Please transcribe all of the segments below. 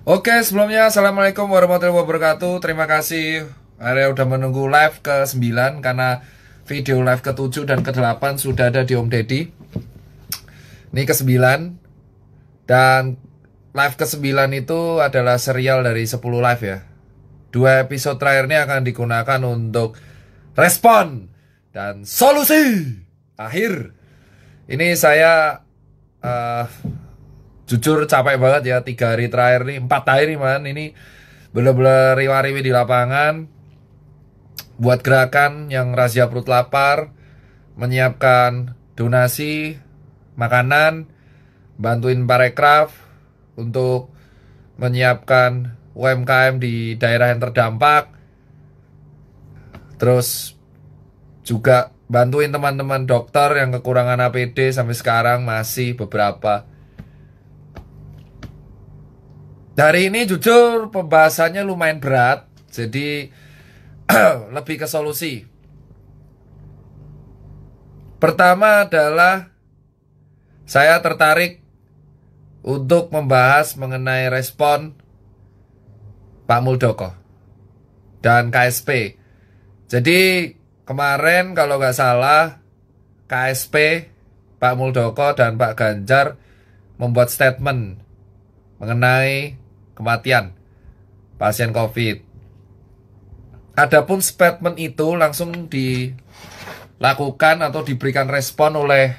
Oke, sebelumnya Assalamualaikum warahmatullahi wabarakatuh. Terima kasih Area udah menunggu live ke-9 karena video live ke-7 dan ke-8 sudah ada di Om Deddy. Ini ke-9. Dan live ke-9 itu adalah serial dari 10 live ya. 2 episode terakhir ini akan digunakan untuk respon dan solusi akhir. Ini saya jujur capek banget ya, 3 hari terakhir nih, 4 hari nih man. Ini bener-bener riwa-riwi di lapangan buat gerakan yang razia perut lapar, menyiapkan donasi makanan, bantuin Parekraf untuk menyiapkan UMKM di daerah yang terdampak. Terus juga bantuin teman-teman dokter yang kekurangan APD sampai sekarang masih beberapa. Hari ini jujur pembahasannya lumayan berat, jadi lebih ke solusi. Pertama adalah saya tertarik untuk membahas mengenai respon Pak Muldoko dan KSP. Jadi kemarin kalau nggak salah KSP, Pak Muldoko dan Pak Ganjar membuat statement mengenai kematian pasien COVID. Adapun statement itu langsung dilakukan atau diberikan respon oleh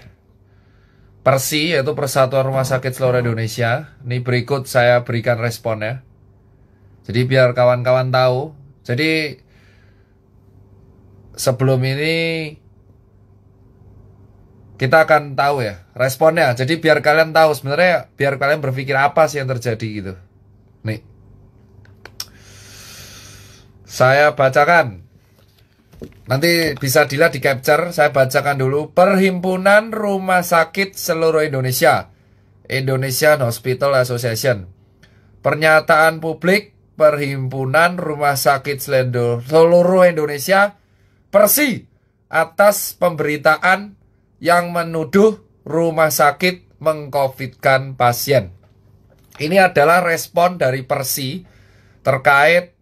Persi, yaitu Persatuan Rumah Sakit Seluruh Indonesia. Ini berikut saya berikan responnya. Jadi biar kawan-kawan tahu. Jadi sebelum ini kita akan tahu ya responnya. Jadi biar kalian tahu sebenarnya, biar kalian berpikir apa sih yang terjadi gitu. Nih, saya bacakan. Nanti bisa dilihat di capture. Saya bacakan dulu. Perhimpunan Rumah Sakit Seluruh Indonesia, Indonesian Hospital Association. Pernyataan publik Perhimpunan Rumah Sakit Seluruh Indonesia, Persi, atas pemberitaan yang menuduh rumah sakit mengcovidkan pasien. Ini adalah respon dari Persi terkait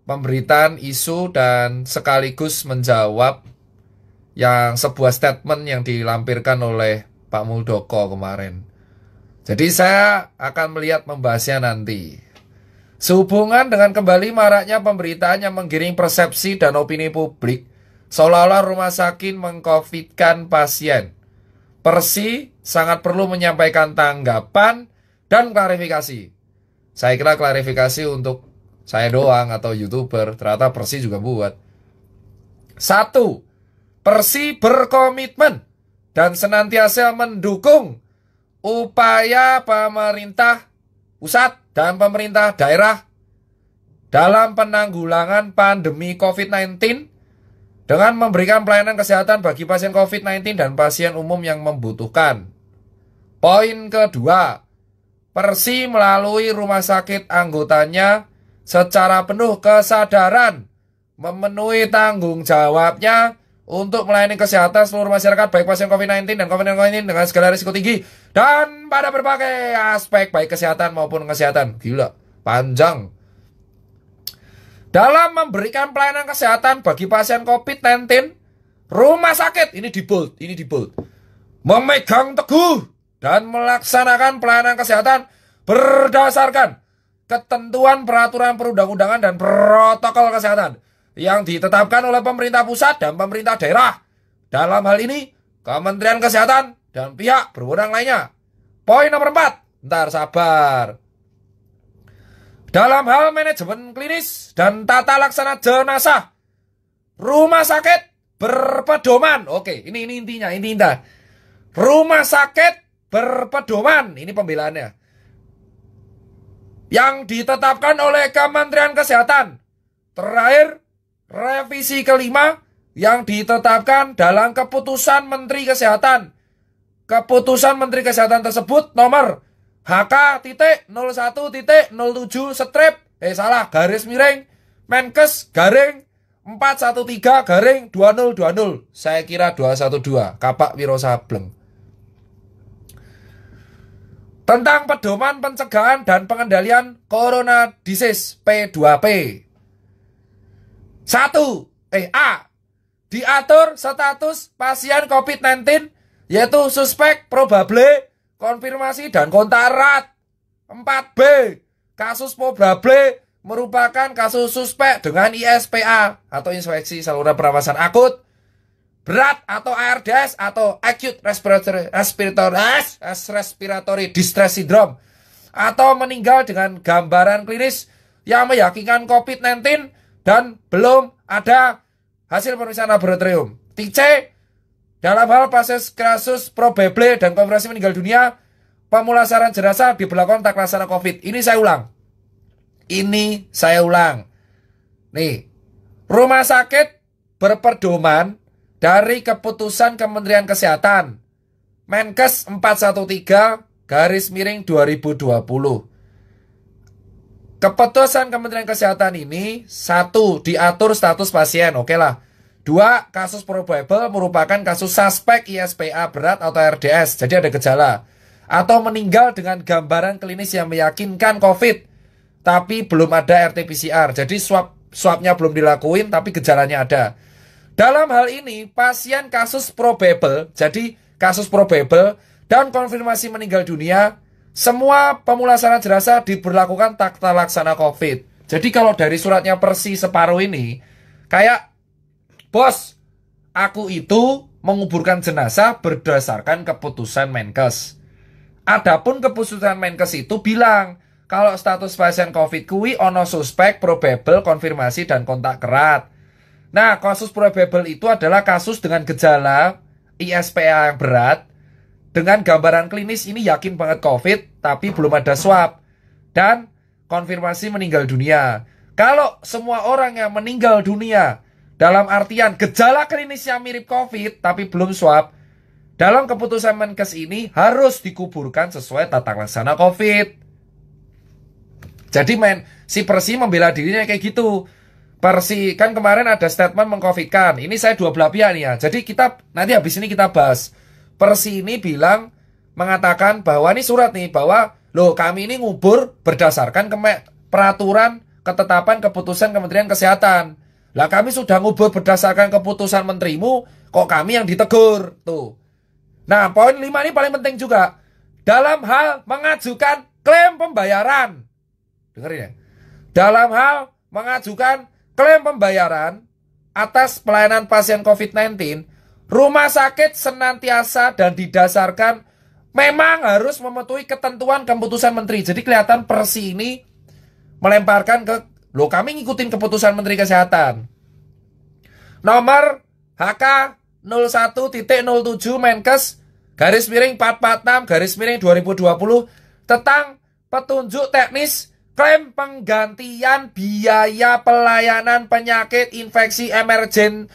pemberitaan isu dan sekaligus menjawab yang sebuah statement yang dilampirkan oleh Pak Muldoko kemarin. Jadi saya akan melihat membahasnya nanti. Sehubungan dengan kembali maraknya pemberitaan yang menggiring persepsi dan opini publik seolah-olah rumah sakit mengcovidkan pasien, Persi sangat perlu menyampaikan tanggapan dan klarifikasi. Saya kira klarifikasi untuk saya doang atau YouTuber, ternyata Persi juga buat. 1. Persi berkomitmen dan senantiasa mendukung upaya pemerintah pusat dan pemerintah daerah dalam penanggulangan pandemi COVID-19 dengan memberikan pelayanan kesehatan bagi pasien COVID-19 dan pasien umum yang membutuhkan. Poin kedua, Persi melalui rumah sakit anggotanya secara penuh kesadaran memenuhi tanggung jawabnya untuk melayani kesehatan seluruh masyarakat, baik pasien COVID-19 dan COVID-19 dengan segala risiko tinggi dan pada berbagai aspek baik kesehatan maupun kesehatan. Gila, panjang. Dalam memberikan pelayanan kesehatan bagi pasien COVID-19, rumah sakit, ini di bold, memegang teguh dan melaksanakan pelayanan kesehatan berdasarkan ketentuan peraturan perundang-undangan dan protokol kesehatan yang ditetapkan oleh pemerintah pusat dan pemerintah daerah. Dalam hal ini, Kementerian Kesehatan dan pihak berwenang lainnya. Poin nomor 4, ntar sabar. Dalam hal manajemen klinis dan tata laksana jenazah, rumah sakit berpedoman. Oke, ini intinya. Rumah sakit berpedoman, ini pembelaannya, yang ditetapkan oleh Kementerian Kesehatan. Terakhir, revisi kelima yang ditetapkan dalam keputusan Menteri Kesehatan. Keputusan Menteri Kesehatan tersebut nomor HK-01.07/ Menkes garing 413/2020. Saya kira 212. Kapak Wiro Sableng. tentang pedoman pencegahan dan pengendalian Corona Disease P2P. A. Diatur status pasien COVID-19 yaitu suspek, probable, konfirmasi, dan kontak erat. 4B. Kasus probable merupakan kasus suspek dengan ISPA atau infeksi saluran pernafasan akut berat atau ARDS atau acute respiratory distress syndrome atau meninggal dengan gambaran klinis yang meyakinkan COVID-19 dan belum ada hasil pemeriksaan laboratorium. C. Dalam hal kasus probable dan konfirmasi meninggal dunia, pemulasaran jenazah diberlakukan tak laksana COVID. Ini saya ulang. Nih, rumah sakit berpedoman dari keputusan Kementerian Kesehatan Menkes 413/2020. Keputusan Kementerian Kesehatan ini 1. Diatur status pasien, oke lah. 2. Kasus probable merupakan kasus suspek ISPA berat atau RDS, jadi ada gejala atau meninggal dengan gambaran klinis yang meyakinkan COVID tapi belum ada RT-PCR. Jadi swabnya belum dilakuin tapi gejalanya ada. Dalam hal ini, pasien kasus probable, jadi kasus probable dan konfirmasi meninggal dunia, semua pemulasaran jenazah diberlakukan tak laksana COVID. Jadi kalau dari suratnya Persi separuh ini, kayak, bos, aku itu menguburkan jenazah berdasarkan keputusan Menkes. Adapun keputusan Menkes itu bilang, kalau status pasien COVID kui ono suspek, probable, konfirmasi, dan kontak erat. Nah, kasus probable itu adalah kasus dengan gejala ISPA yang berat, dengan gambaran klinis ini yakin banget COVID, tapi belum ada swab, dan konfirmasi meninggal dunia. Kalau semua orang yang meninggal dunia, dalam artian gejala klinis yang mirip COVID, tapi belum swab, dalam keputusan Menkes ini harus dikuburkan sesuai tata laksana COVID. Jadi si Persi membela dirinya kayak gitu. Persi, kan kemarin ada statement mengcovidkan. Ini saya dua belah pihak nih ya. Jadi nanti habis ini kita bahas. Persi ini mengatakan bahwa ini surat nih, bahwa loh kami ini ngubur berdasarkan peraturan ketetapan keputusan Kementerian Kesehatan. Lah kami sudah ngubur berdasarkan keputusan menterimu, kok kami yang ditegur. Tuh. Nah, poin 5 ini paling penting juga. Dalam hal mengajukan klaim pembayaran. Dengerin ya. Dalam hal mengajukan klaim pembayaran atas pelayanan pasien COVID-19, rumah sakit senantiasa dan didasarkan memang harus mematuhi ketentuan keputusan menteri. Jadi kelihatan Persi ini melemparkan ke, loh kami ngikutin keputusan Menteri Kesehatan. Nomor HK 01.07 Menkes /446/2020 tentang petunjuk teknis klaim penggantian biaya pelayanan penyakit infeksi emerging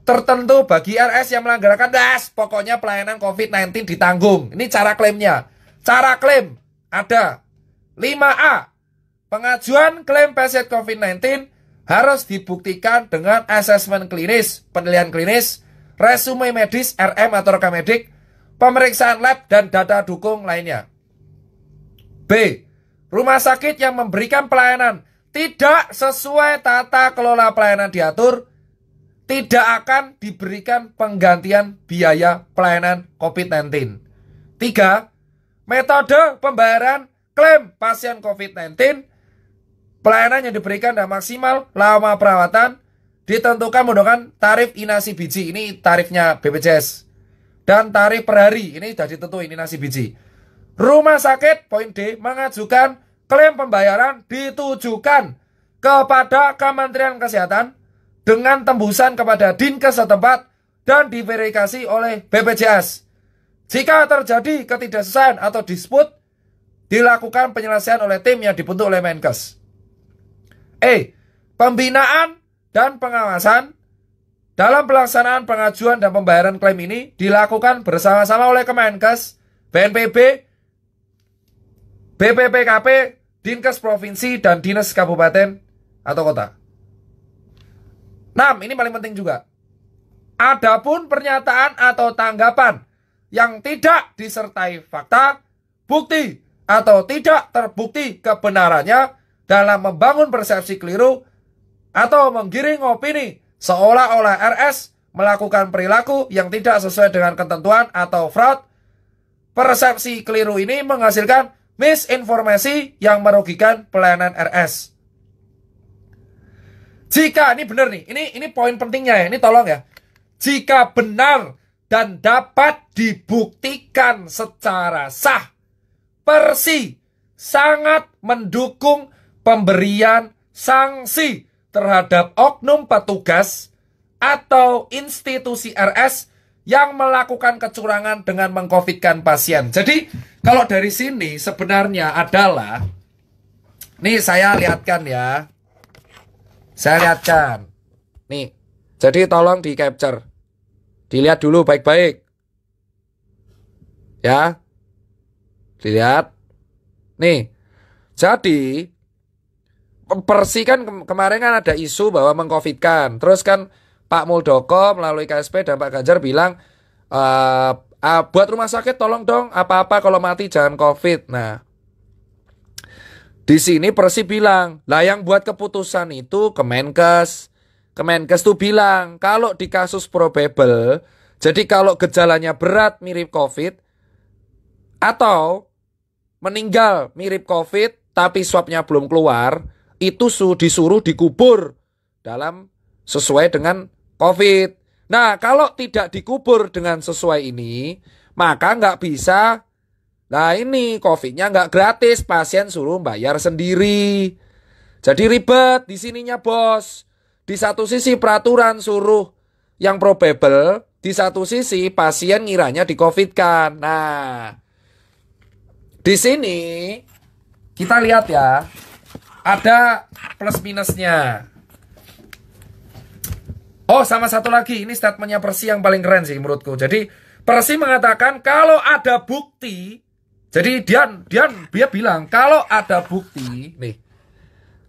tertentu bagi RS yang melanggarkan pokoknya pelayanan COVID-19 ditanggung. Ini cara klaimnya. Cara klaim ada 5A. Pengajuan klaim pasien COVID-19 harus dibuktikan dengan asesmen klinis, penilaian klinis, resume medis, RM atau rekam medik, pemeriksaan lab dan data dukung lainnya. B. Rumah sakit yang memberikan pelayanan tidak sesuai tata kelola pelayanan diatur, tidak akan diberikan penggantian biaya pelayanan COVID-19. 3. Metode pembayaran klaim pasien COVID-19, pelayanan yang diberikan dan maksimal lama perawatan ditentukan menggunakan tarif inasi biji. Ini tarifnya BPJS. Dan tarif per hari, ini sudah ditentukan inasi biji. Rumah sakit, poin D, mengajukan klaim pembayaran ditujukan kepada Kementerian Kesehatan dengan tembusan kepada Dinkes setempat dan diverifikasi oleh BPJS. Jika terjadi ketidaksesuaian atau disput, dilakukan penyelesaian oleh tim yang dibentuk oleh Menkes. E. Pembinaan dan pengawasan dalam pelaksanaan pengajuan dan pembayaran klaim ini dilakukan bersama-sama oleh Kemenkes, BNPB, BPPKP, Dinkes Provinsi, dan Dinas Kabupaten atau Kota. 6. Ini paling penting juga. Adapun pernyataan atau tanggapan yang tidak disertai fakta, terbukti atau tidak terbukti kebenarannya dalam membangun persepsi keliru atau menggiring opini seolah-olah RS melakukan perilaku yang tidak sesuai dengan ketentuan atau fraud. Persepsi keliru ini menghasilkan misinformasi yang merugikan pelayanan RS. Jika ini benar nih, ini poin pentingnya ya, ini tolong ya. Jika benar dan dapat dibuktikan secara sah, Persi sangat mendukung pemberian sanksi terhadap oknum petugas atau institusi RS yang melakukan kecurangan dengan mengcovidkan pasien. Jadi kalau dari sini sebenarnya adalah, nih saya lihatkan ya. Saya lihatkan. Nih. Jadi tolong di capture. Dilihat dulu baik-baik. Ya. Dilihat. Nih. Jadi Persi kan kemarin kan ada isu bahwa mengcovidkan. Terus kan Pak Muldoko melalui KSP dan Pak Ganjar bilang buat rumah sakit tolong dong apa-apa kalau mati jangan COVID. Nah, di sini Persi bilang, lah yang buat keputusan itu Kemenkes. Kemenkes tuh bilang, kalau di kasus probable, jadi kalau gejalanya berat mirip COVID, atau meninggal mirip COVID, tapi swabnya belum keluar, itu disuruh dikubur dalam sesuai dengan COVID. Nah, kalau tidak dikubur dengan sesuai ini, maka nggak bisa. Nah ini COVID-nya nggak gratis, pasien suruh bayar sendiri. Jadi ribet di sininya bos. Di satu sisi peraturan suruh yang probable, di satu sisi pasien ngiranya di COVID-kan. Nah, di sini kita lihat ya, ada plus minusnya. Oh sama satu lagi, ini statementnya Persi yang paling keren sih menurutku. Jadi Persi mengatakan kalau ada bukti. Jadi dia bilang kalau ada bukti, nih.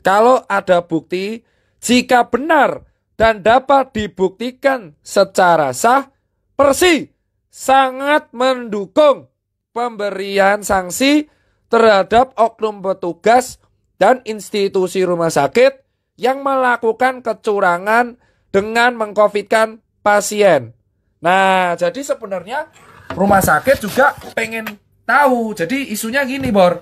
Kalau ada bukti jika benar dan dapat dibuktikan secara sah, Persi sangat mendukung pemberian sanksi terhadap oknum petugas dan institusi rumah sakit yang melakukan kecurangan dengan mengcovidkan pasien. Nah, jadi sebenarnya rumah sakit juga pengen tahu. Jadi isunya gini, Bor.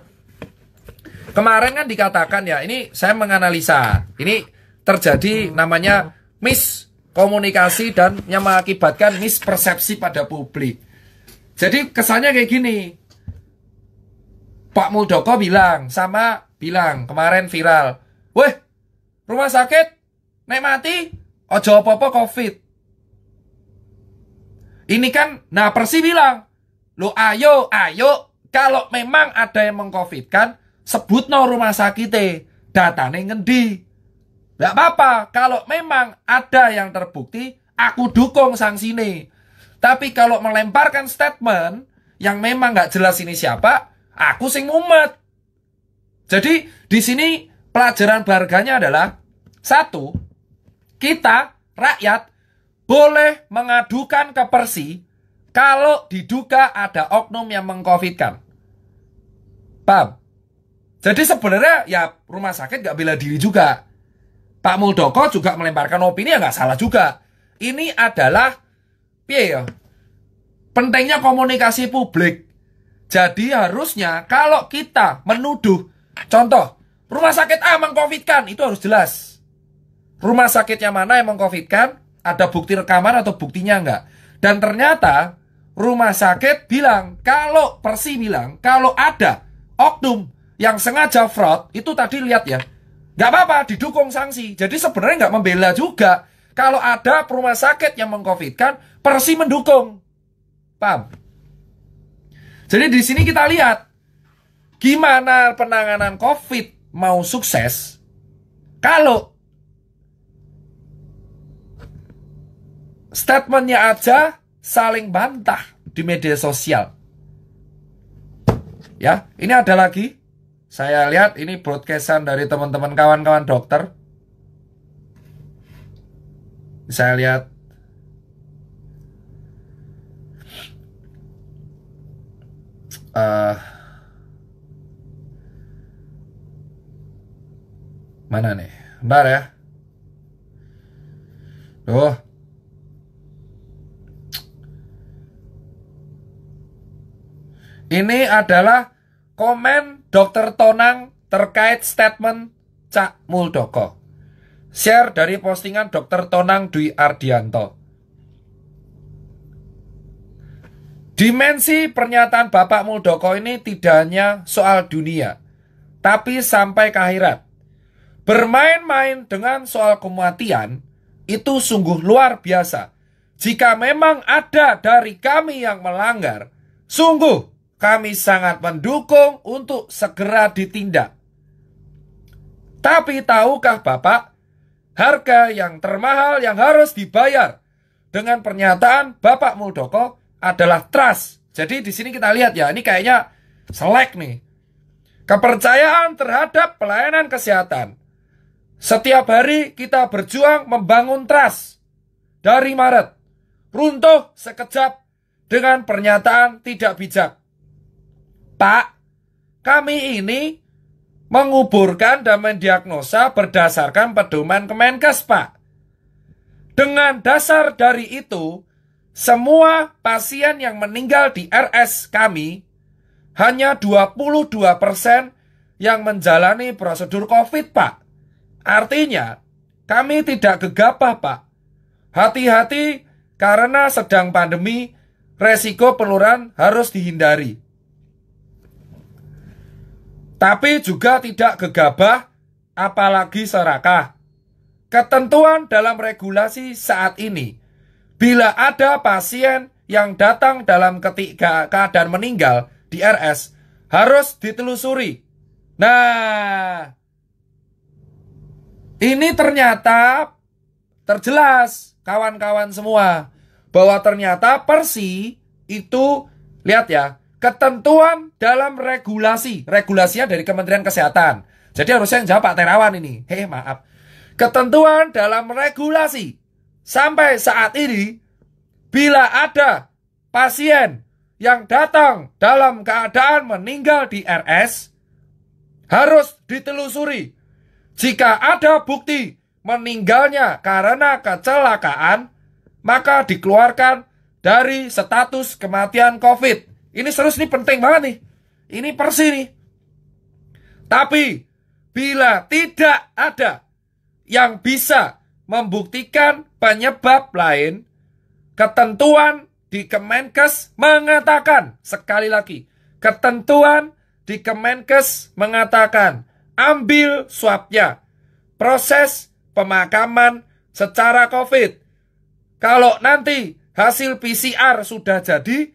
Kemarin kan dikatakan ya, ini saya menganalisa. Ini terjadi namanya miskomunikasi dan yang mengakibatkan mispersepsi pada publik. Jadi kesannya kayak gini. Pak Muldoko bilang kemarin viral. Weh, rumah sakit nek mati ojo apa-apa COVID. Ini kan, nah Persi bilang, lo ayo, kalau memang ada yang mengcovidkan, sebut no rumah sakitnya, datanya ngendi. Gak apa-apa, kalau memang ada yang terbukti, aku dukung sanksi ini. Tapi kalau melemparkan statement, yang memang gak jelas ini siapa, aku sing umat. Jadi, di sini pelajaran berharganya adalah, satu, kita, rakyat, boleh mengadukan ke Persi, kalau diduga ada oknum yang mengcovidkan. Paham? Jadi sebenarnya ya rumah sakit gak bela diri juga. Pak Muldoko juga melemparkan opini ya gak salah juga. Ini adalah pentingnya komunikasi publik. Jadi harusnya kalau kita menuduh, contoh, rumah sakit A mengcovidkan, itu harus jelas. Rumah sakitnya mana yang mengcovidkan, ada bukti rekaman atau buktinya enggak. Dan ternyata rumah sakit bilang, kalau Persi bilang, kalau ada oknum yang sengaja fraud, itu tadi lihat ya, nggak apa-apa, didukung sanksi. Jadi sebenarnya nggak membela juga. Kalau ada rumah sakit yang mengcovidkan, Persi mendukung. Paham? Jadi di sini kita lihat, gimana penanganan COVID mau sukses, kalau statementnya aja saling bantah di media sosial. Ya, ini ada lagi. Saya lihat ini broadcastan dari teman-teman kawan-kawan dokter. Saya lihat. Mana nih? Bentar ya. Tuh. Ini adalah komen Dr. Tonang terkait statement Cak Muldoko. Share dari postingan Dr. Tonang Dwi Ardianto. Dimensi pernyataan Bapak Muldoko ini tidak hanya soal dunia, tapi sampai ke akhirat. Bermain-main dengan soal kematian itu sungguh luar biasa. Jika memang ada dari kami yang melanggar, sungguh kami sangat mendukung untuk segera ditindak. Tapi tahukah Bapak, harga yang termahal yang harus dibayar dengan pernyataan Bapak Muldoko adalah trust. Jadi di sini kita lihat ya, ini kayaknya selek nih. Kepercayaan terhadap pelayanan kesehatan. Setiap hari kita berjuang membangun trust. Dari Maret, runtuh sekejap dengan pernyataan tidak bijak. Pak, kami ini menguburkan dan mendiagnosa berdasarkan pedoman Kemenkes, Pak. Dengan dasar dari itu, semua pasien yang meninggal di RS kami, hanya 22% yang menjalani prosedur COVID, Pak. Artinya, kami tidak gegabah, Pak. Hati-hati karena sedang pandemi, resiko penularan harus dihindari. Tapi juga tidak gegabah, apalagi serakah. Ketentuan dalam regulasi saat ini, bila ada pasien yang datang dalam keadaan meninggal di RS, harus ditelusuri. Nah, ini ternyata terjelas kawan-kawan semua bahwa ternyata Persi itu, lihat ya, ketentuan dalam regulasi, regulasinya dari Kementerian Kesehatan. Jadi harusnya yang jawab Pak Terawan ini. Maaf. Ketentuan dalam regulasi sampai saat ini, bila ada pasien yang datang dalam keadaan meninggal di RS, harus ditelusuri. Jika ada bukti meninggalnya karena kecelakaan, maka dikeluarkan dari status kematian COVID. Ini serius, ini penting banget nih. Ini Persi nih. Tapi, bila tidak ada yang bisa membuktikan penyebab lain, ketentuan di Kemenkes mengatakan, sekali lagi, ketentuan di Kemenkes mengatakan, ambil swabnya, proses pemakaman secara COVID. Kalau nanti hasil PCR sudah jadi,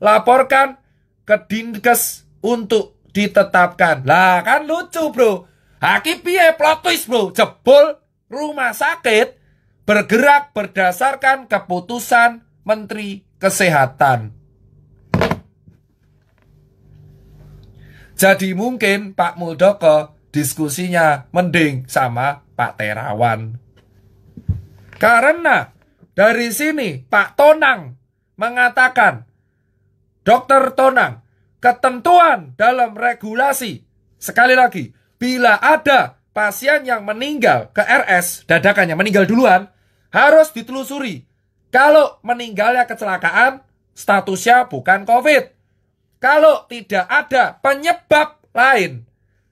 laporkan ke Dinkes untuk ditetapkan. Lah kan lucu bro. Hakim piye plot twist bro. Jebol rumah sakit bergerak berdasarkan keputusan Menteri Kesehatan. Jadi mungkin Pak Muldoko diskusinya mending sama Pak Terawan. Karena dari sini Pak Tonang mengatakan, Dr. Tonang, ketentuan dalam regulasi, sekali lagi, bila ada pasien yang meninggal ke RS, dadakannya meninggal duluan, harus ditelusuri. Kalau meninggalnya kecelakaan, statusnya bukan COVID. Kalau tidak ada penyebab lain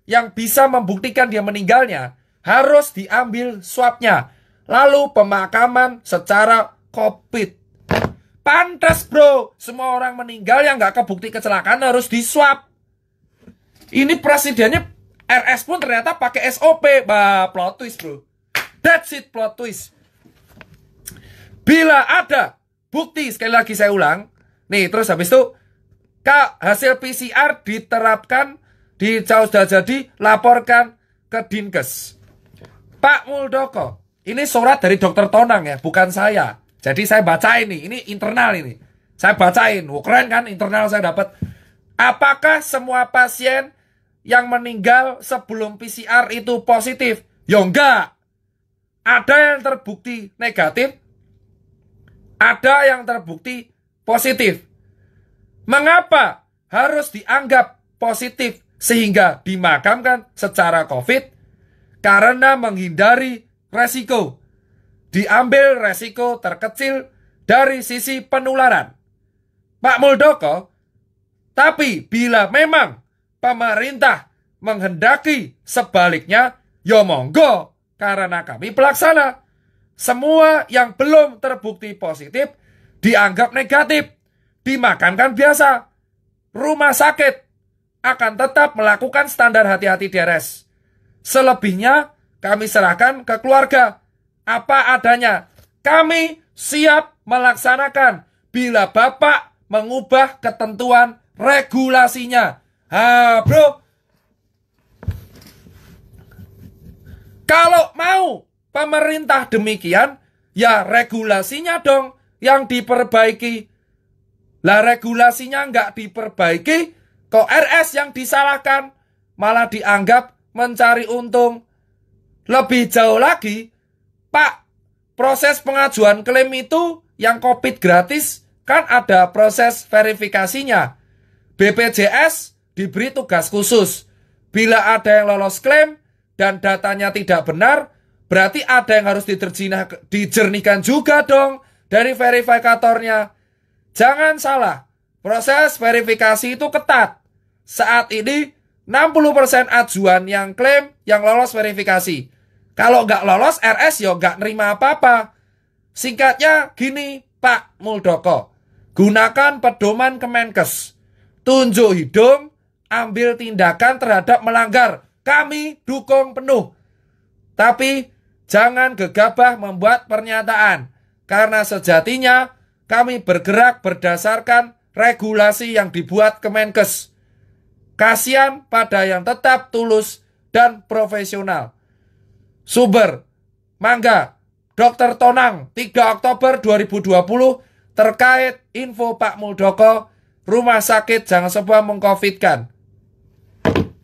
yang bisa membuktikan dia meninggalnya, harus diambil swabnya. Lalu pemakaman secara COVID. Pantas bro, semua orang meninggal yang nggak kebukti kecelakaan harus diswab. Ini presidennya RS pun ternyata pakai SOP. Bah, plot twist bro. That's it, plot twist. Bila ada bukti, sekali lagi saya ulang, nih terus habis itu hasil PCR diterapkan di sudah jadi, laporkan ke Dinkes. Pak Muldoko, ini surat dari Dr. Tonang ya, bukan saya. Jadi saya bacain nih, ini internal ini. Saya bacain, keren kan, internal saya dapat. Apakah semua pasien yang meninggal sebelum PCR itu positif? Ya enggak. Ada yang terbukti negatif, ada yang terbukti positif. Mengapa harus dianggap positif sehingga dimakamkan secara COVID? karena menghindari resiko. Diambil resiko terkecil dari sisi penularan. Pak Muldoko, tapi bila memang pemerintah menghendaki sebaliknya, ya monggo, karena kami pelaksana. Semua yang belum terbukti positif dianggap negatif, dimakamkan biasa. Rumah sakit akan tetap melakukan standar hati-hati DRS. Selebihnya kami serahkan ke keluarga. Apa adanya. Kami siap melaksanakan bila Bapak mengubah ketentuan regulasinya. Bro. Kalau mau pemerintah demikian, ya regulasinya dong yang diperbaiki. Lah regulasinya nggak diperbaiki, kok RS yang disalahkan, malah dianggap mencari untung. Lebih jauh lagi, Pak, proses pengajuan klaim itu yang COVID gratis kan ada proses verifikasinya. BPJS diberi tugas khusus. Bila ada yang lolos klaim dan datanya tidak benar, berarti ada yang harus dijernihkan juga dong dari verifikatornya. Jangan salah, proses verifikasi itu ketat. Saat ini 60% ajuan yang klaim yang lolos verifikasi. Kalau nggak lolos RS ya nggak nerima apa-apa. Singkatnya gini Pak Muldoko, gunakan pedoman Kemenkes. Tunjuk hidung, ambil tindakan terhadap melanggar. Kami dukung penuh. Tapi jangan gegabah membuat pernyataan. Karena sejatinya kami bergerak berdasarkan regulasi yang dibuat Kemenkes. Kasihan pada yang tetap tulus dan profesional. Sumber, Mangga, Dr. Tonang, 3 Oktober 2020, terkait info Pak Muldoko, rumah sakit jangan sebuah mengcovidkan.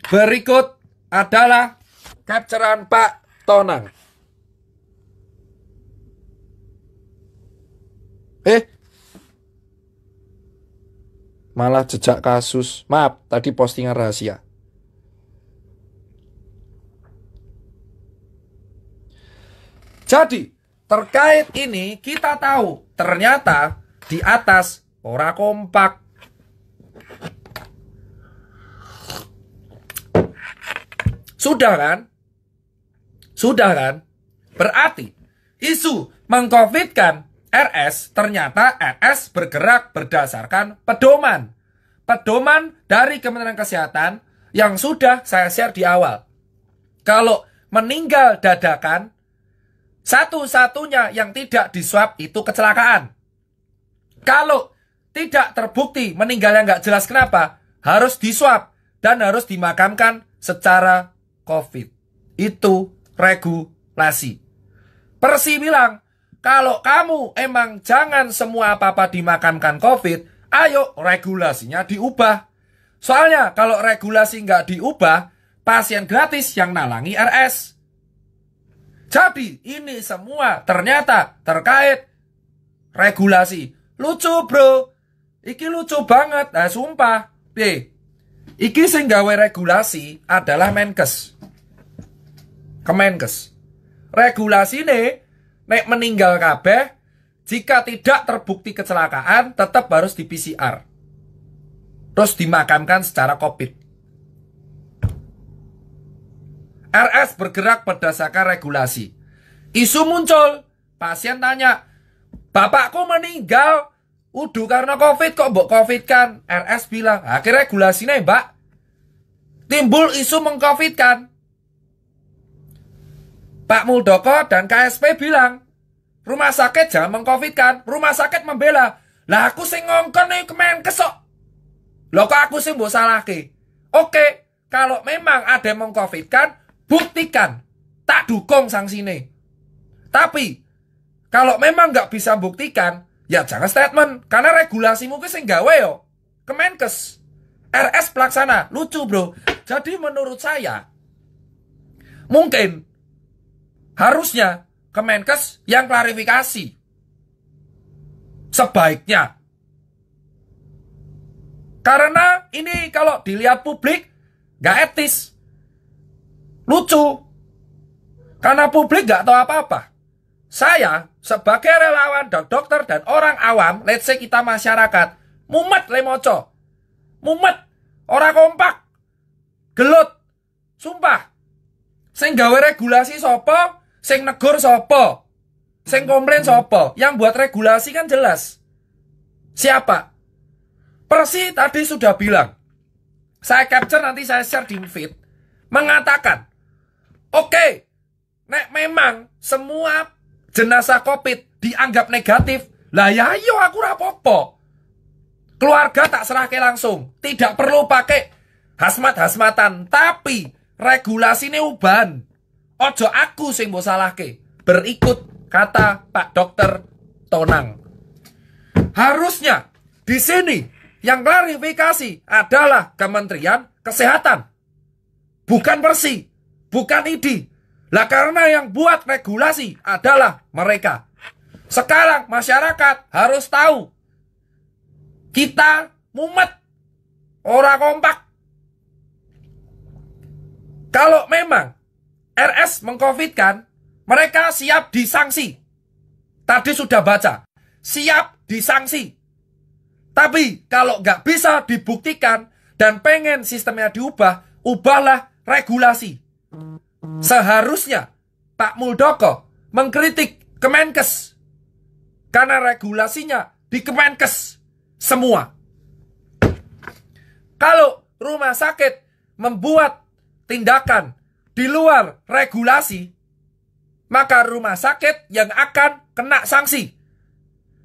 Berikut adalah capturean Pak Tonang. Malah jejak kasus. Maaf, tadi postingan rahasia. Jadi, terkait ini kita tahu ternyata di atas ora kompak. Sudah kan? Sudah kan? Berarti isu mengcovidkan RS, ternyata RS bergerak berdasarkan pedoman. Pedoman dari Kementerian Kesehatan yang sudah saya share di awal. Kalau meninggal dadakan, satu-satunya yang tidak diswab itu kecelakaan. Kalau tidak terbukti meninggalnya nggak jelas kenapa, harus diswab dan harus dimakamkan secara COVID. Itu regulasi. Persi bilang, kalau kamu emang jangan semua apa-apa dimakamkan COVID, ayo regulasinya diubah. Soalnya kalau regulasi nggak diubah, pasien gratis yang nalangi RS. Jadi ini semua ternyata terkait regulasi. Lucu bro. Iki lucu banget. Nah sumpah. Iki sing gawe regulasi adalah Menkes. Kemenkes. Regulasi nih, nek meninggal kabeh, jika tidak terbukti kecelakaan, tetap harus di PCR. Terus dimakamkan secara COVID. RS bergerak berdasarkan regulasi. Isu muncul, pasien tanya, bapakku meninggal, udah karena COVID kok mbok COVID kan? RS bilang, akhirnya regulasinya mbak. Timbul isu meng-COVID kan. Pak Muldoko dan KSP bilang, rumah sakit jangan meng-COVID kan. Rumah sakit membela, lah aku sing ngongkon nih Kemenkes kok. Loh kok aku sing mbok salahke? Oke, kalau memang ada yang meng-COVID kan, buktikan, tak dukung sanksine. Tapi kalau memang nggak bisa buktikan, ya jangan statement, karena regulasi mungkin sing gawe yo Kemenkes, RS pelaksana. Lucu bro. Jadi menurut saya mungkin harusnya Kemenkes yang klarifikasi sebaiknya. Karena ini kalau dilihat publik nggak etis. Lucu. Karena publik nggak tahu apa-apa. Saya sebagai relawan dokter dan orang awam, let's say kita masyarakat, mumet lemoco. Mumet, orang kompak. Gelut. Sumpah. Sing gawe regulasi sopo, sing negur sopo, sing komplain sopo. Yang buat regulasi kan jelas. Siapa? Persi tadi sudah bilang. Saya capture, nanti saya share di feed. Mengatakan, oke, nek memang semua jenazah COVID dianggap negatif, lah ya ayo aku rapopo. Keluarga tak serahke langsung. Tidak perlu pakai hasmat-hasmatan. Tapi regulasi ini ubahan. Ojo aku sing mbok salahke. Berikut kata Pak Dokter Tonang. Harusnya di sini yang klarifikasi adalah Kementerian Kesehatan. Bukan Persi, bukan ID. Lah karena yang buat regulasi adalah mereka. Sekarang masyarakat harus tahu. Kita mumet. Ora kompak. Kalau memang RS mengcovidkan, mereka siap disanksi. Tadi sudah baca. Siap disanksi. Tapi kalau nggak bisa dibuktikan dan pengen sistemnya diubah, ubahlah regulasi. Seharusnya Pak Muldoko mengkritik Kemenkes karena regulasinya di Kemenkes semua. Kalau rumah sakit membuat tindakan di luar regulasi, maka rumah sakit yang akan kena sanksi.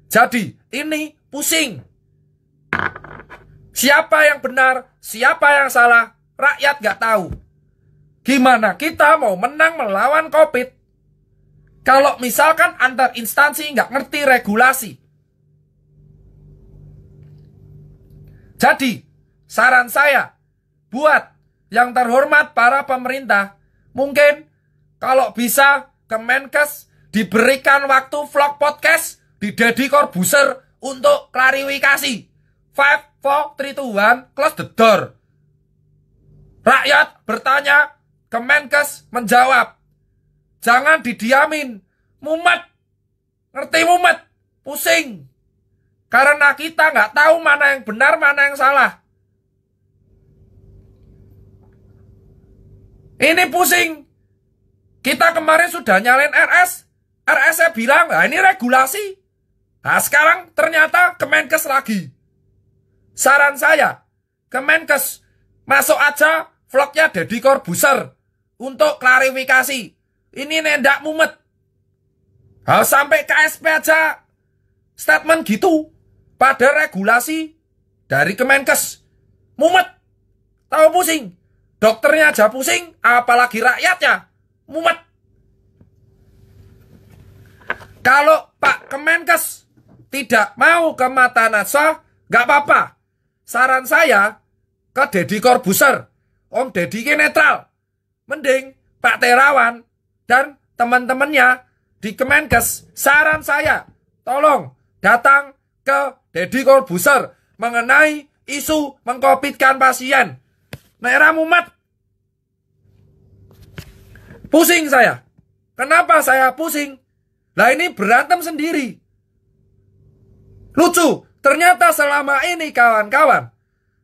Jadi ini pusing. Siapa yang benar, siapa yang salah, rakyat nggak tahu. Gimana kita mau menang melawan COVID kalau misalkan antar instansi nggak ngerti regulasi? Jadi, saran saya buat yang terhormat para pemerintah, mungkin kalau bisa Kemenkes diberikan waktu vlog podcast di Deddy Corbuzier untuk klarifikasi. 5, 4, 3, 2, 1, close the door. Rakyat bertanya, Kemenkes menjawab. Jangan didiamin. Mumet. Ngerti mumet? Pusing. Karena kita nggak tahu mana yang benar, mana yang salah. Ini pusing. Kita kemarin sudah nyalain RS. RS-nya bilang, nah ini regulasi. Nah sekarang ternyata Kemenkes lagi. Saran saya, Kemenkes masuk aja vlognya Deddy Corbuzier untuk klarifikasi. Ini nendak mumet. Sampai KSP aja statement gitu pada regulasi dari Kemenkes. Mumet. Tahu pusing. Dokternya aja pusing, apalagi rakyatnya. Mumet. Kalau Pak Kemenkes tidak mau ke mata Najwa, gak apa-apa. Saran saya ke Deddy Corbuzier. Om Deddy ini netral. Mending Pak Terawan dan teman-temannya di Kemenkes, saran saya, tolong datang ke Deddy Corbuzier mengenai isu mengcovidkan pasien. Nera mumet. Pusing saya. Kenapa saya pusing? Lah ini berantem sendiri. Lucu, ternyata selama ini kawan-kawan,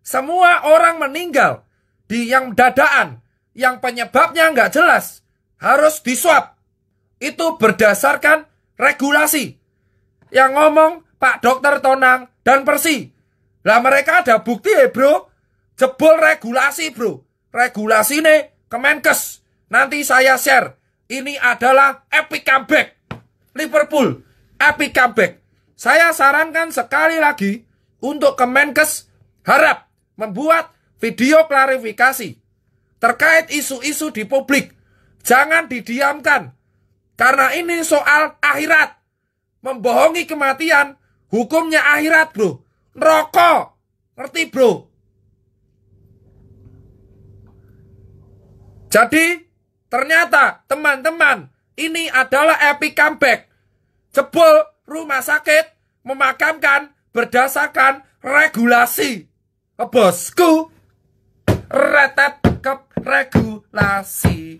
semua orang meninggal di yang dadaan, yang penyebabnya nggak jelas, harus diswab. Itu berdasarkan regulasi. Yang ngomong Pak Dokter Tonang dan Persi. Lah mereka ada bukti bro. Jebol regulasi bro. Regulasi nih Kemenkes. Nanti saya share. Ini adalah epic comeback. Liverpool, epic comeback. Saya sarankan sekali lagi untuk Kemenkes harap membuat video klarifikasi terkait isu-isu di publik. Jangan didiamkan. Karena ini soal akhirat. Membohongi kematian, hukumnya akhirat bro. Neraka. Ngerti bro? Jadi, ternyata teman-teman, ini adalah epic comeback. Jebol rumah sakit memakamkan berdasarkan regulasi. Bosku, retet ke regulasi.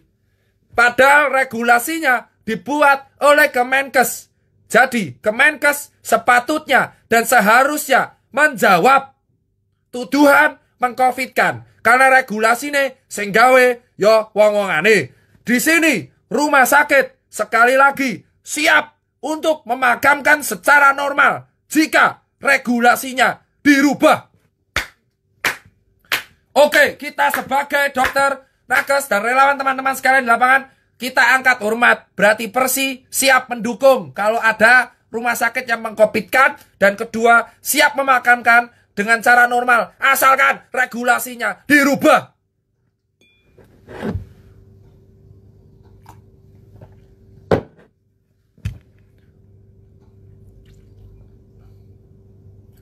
Padahal regulasinya dibuat oleh Kemenkes. Jadi Kemenkes sepatutnya dan seharusnya menjawab tuduhan mengcovidkan. Karena regulasi ini sing gawe yo wong-wongane. Di sini rumah sakit sekali lagi siap untuk memakamkan secara normal jika regulasinya dirubah. Oke, kita sebagai dokter, nakes, dan relawan teman-teman sekalian di lapangan, kita angkat hormat. Berarti Persi siap mendukung kalau ada rumah sakit yang mengcovidkan. Dan kedua, siap memakamkan dengan cara normal. Asalkan regulasinya dirubah.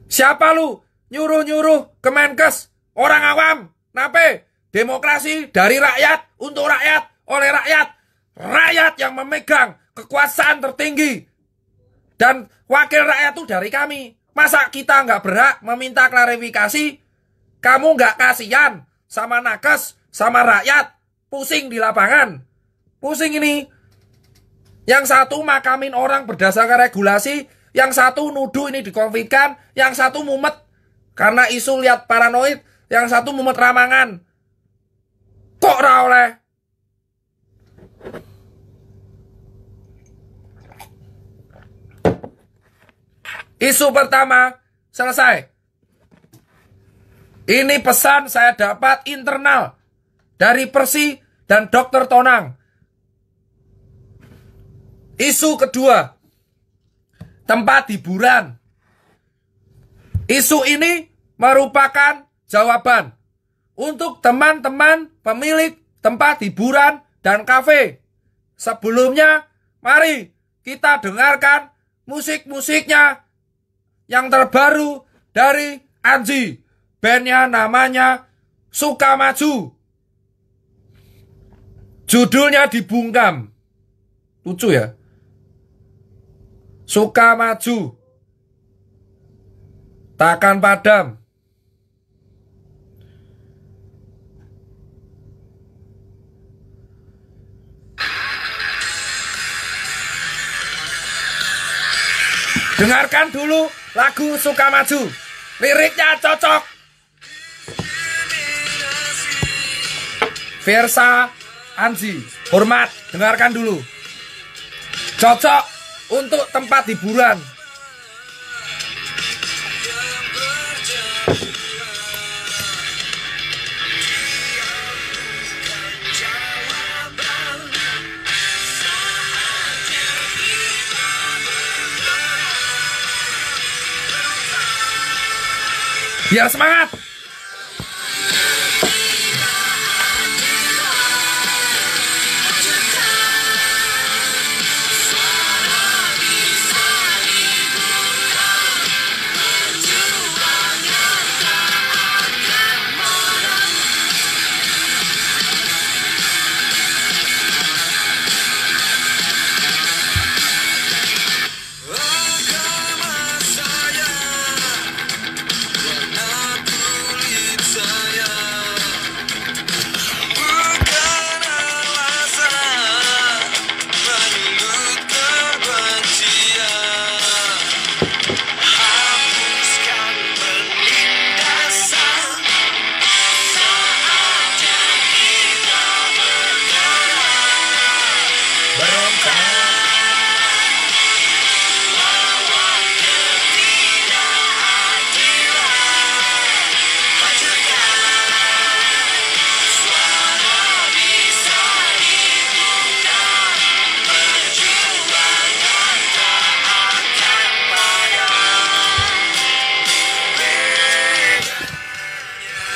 Siapa lu? Nyuruh-nyuruh Kemenkes? Orang awam? Nape? Demokrasi dari rakyat, untuk rakyat, oleh rakyat. Rakyat yang memegang kekuasaan tertinggi. Dan wakil rakyat itu dari kami. Masa kita nggak berhak meminta klarifikasi? Kamu nggak kasihan sama nakes, sama rakyat? Pusing di lapangan. Pusing ini. Yang satu makamin orang berdasarkan regulasi, yang satu nuduh ini dikonfitkan, yang satu mumet karena isu lihat paranoid, yang satu mumet ramangan. Kok ra oleh? Isu pertama selesai. Ini pesan saya dapat internal dari Persi dan Dr. Tonang. Isu kedua, tempat hiburan. Isu ini merupakan jawaban untuk teman-teman pemilik tempat hiburan dan kafe. Sebelumnya, mari kita dengarkan musik-musiknya yang terbaru dari Anji. Bandnya namanya Sukamaju. Judulnya dibungkam. Lucu ya. Sukamaju. Takkan padam. Dengarkan dulu lagu Sukamaju. Liriknya cocok. Versa Anji. Hormat, dengarkan dulu. Cocok untuk tempat hiburan. Biar semangat.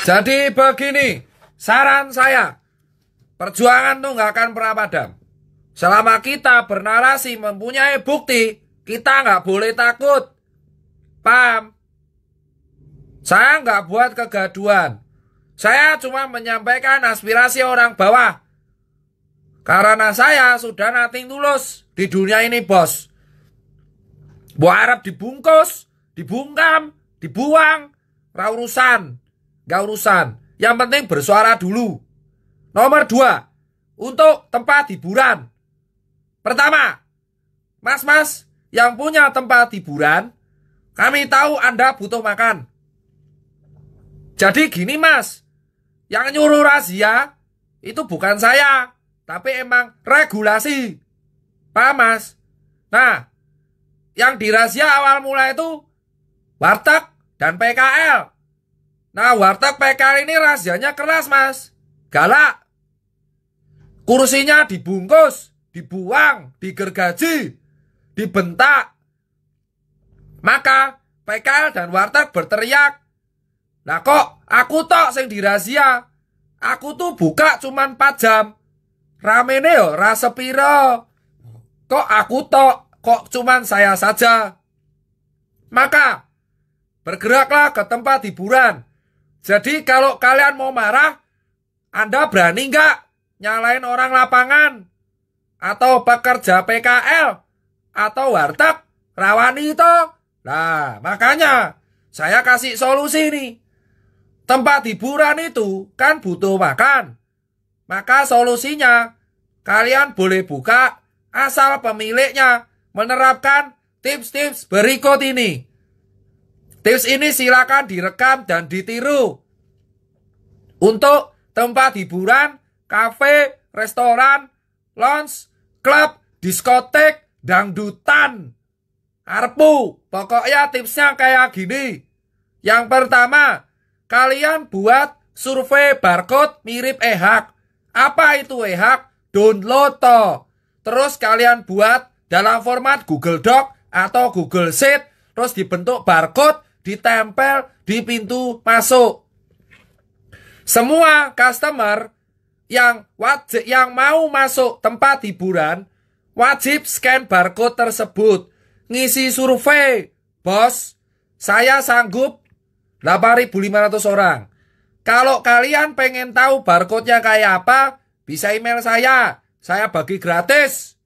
Jadi begini, saran saya, perjuangan tuh nggak akan pernah padam. Selama kita bernarasi mempunyai bukti, kita nggak boleh takut. Paham? Saya nggak buat kegaduhan. Saya cuma menyampaikan aspirasi orang bawah. Karena saya sudah nating tulus di dunia ini, bos. Buat harap dibungkus, dibungkam, dibuang, ra urusan. Gak urusan. Yang penting bersuara dulu. Nomor 2. untuk tempat hiburan. Pertama, mas-mas yang punya tempat hiburan, kami tahu Anda butuh makan. Jadi gini mas, yang nyuruh razia itu bukan saya, tapi emang regulasi. Paham mas? Nah, yang dirazia awal mula itu warteg dan PKL. Nah, warteg PKL ini razianya keras mas, galak. Kursinya dibungkus, dibuang, digergaji, dibentak. Maka PKL dan warteg berteriak, "Lah kok aku tok sing dirazia? Aku tuh buka cuman 4 jam. Ramene yo ra sepiro. Kok aku tok? Kok cuman saya saja?" Maka bergeraklah ke tempat hiburan. Jadi kalau kalian mau marah, Anda berani nggak nyalain orang lapangan atau pekerja PKL atau warteg? Rawani itu. Nah, makanya saya kasih solusi nih. Tempat hiburan itu kan butuh makan. Maka solusinya, kalian boleh buka asal pemiliknya menerapkan tips-tips berikut ini. Tips ini silakan direkam dan ditiru. Untuk tempat hiburan, kafe, restoran, lounge, klub, diskotek, dangdutan. Arpu, pokoknya tipsnya kayak gini. Yang pertama, kalian buat survei barcode mirip e-hack. Apa itu e-hack? Download toh. Terus kalian buat dalam format Google Doc atau Google Sheet. Terus dibentuk barcode, ditempel di pintu masuk. Semua customer yang mau masuk tempat hiburan wajib scan barcode tersebut. Ngisi survei, bos, saya sanggup 8.500 orang. Kalau kalian pengen tahu barcode-nya kayak apa, bisa email saya bagi gratis.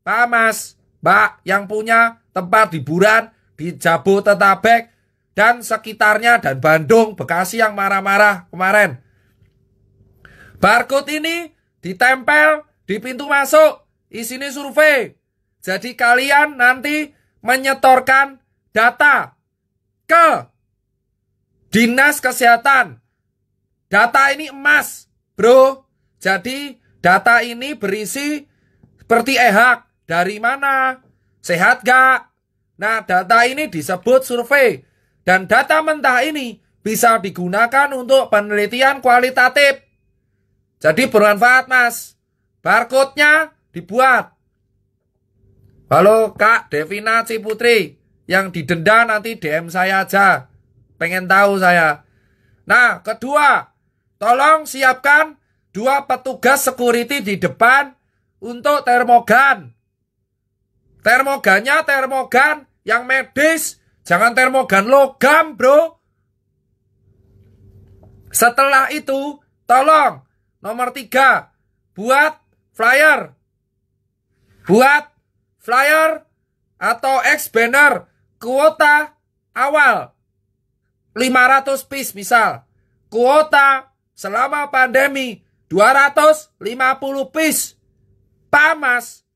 Pak mas, mbak yang punya tempat hiburan di Jabodetabek dan sekitarnya dan Bandung, Bekasi yang marah-marah kemarin. Barcode ini ditempel di pintu masuk, isinya survei. Jadi kalian nanti menyetorkan data ke Dinas Kesehatan. Data ini emas, bro. Jadi data ini berisi seperti e-hack. Dari mana? Sehat gak? Nah, data ini disebut survei. Dan data mentah ini bisa digunakan untuk penelitian kualitatif. Jadi bermanfaat mas. Barcode-nya dibuat. Halo Kak Devina Ciputri, yang didenda nanti DM saya aja. Pengen tahu saya. Nah, kedua, tolong siapkan 2 petugas security di depan untuk termogan. Termogannya termogan yang medis, jangan termogan logam, bro. Setelah itu, tolong nomor 3, buat flyer. Buat flyer atau X-banner kuota awal 500 piece misal. Kuota selama pandemi 250 piece. Pamas.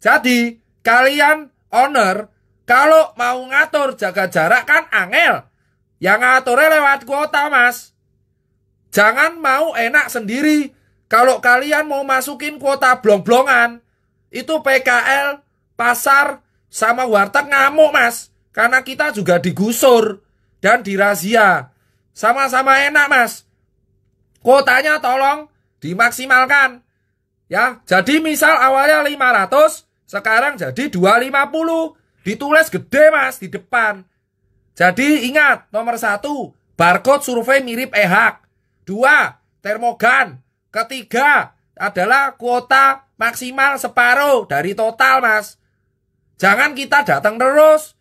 Jadi kalian owner kalau mau ngatur jaga jarak kan angel. Yang ngaturnya lewat kuota mas. Jangan mau enak sendiri. Kalau kalian mau masukin kuota blong-blongan, itu PKL, pasar, sama warteg ngamuk mas. Karena kita juga digusur dan dirazia. Sama-sama enak mas. Kuotanya tolong dimaksimalkan. Ya, jadi misal awalnya 500, sekarang jadi 250. Ditulis gede mas di depan. Jadi ingat, nomor 1, barcode survei mirip e-hack. 2, termogan. Ketiga, adalah kuota maksimal separuh dari total mas. Jangan kita datang terus.